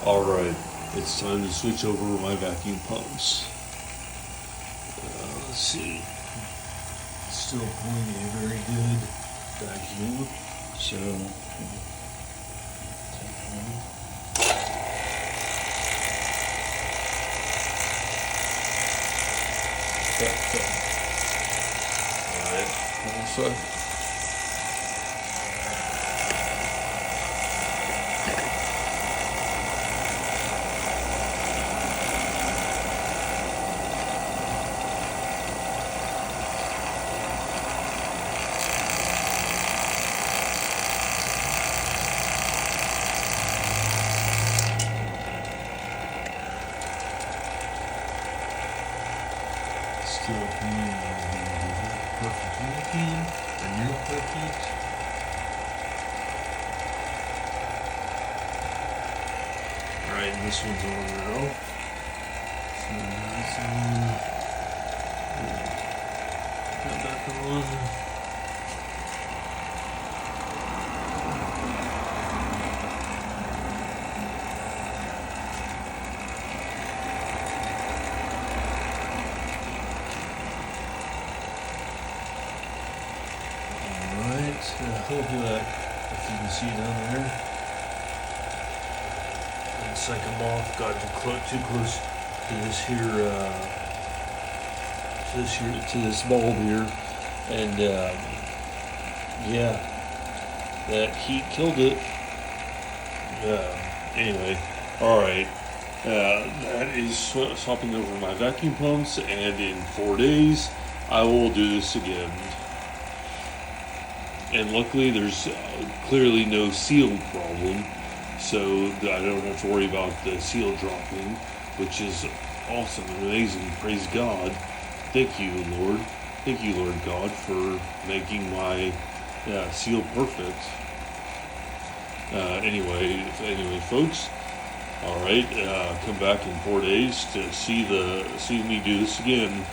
Alright, it's time to switch over my vacuum pumps. Let's see. Still pulling a very good vacuum. So, alright, also. Still being perfect looking, or near perfect. Alright, and this one's on now. So this one, put that back on. Hopefully that, if you can see down there, and second off, got too close to this bulb here, and yeah, that heat killed it. Anyway, all right, that is swapping over my vacuum pumps, and in 4 days, I will do this again. And luckily, there's clearly no seal problem, so I don't have to worry about the seal dropping, which is awesome and amazing. Praise God. Thank you, Lord. Thank you, Lord God, for making my seal perfect. Anyway, folks. All right, come back in 4 days to see me do this again.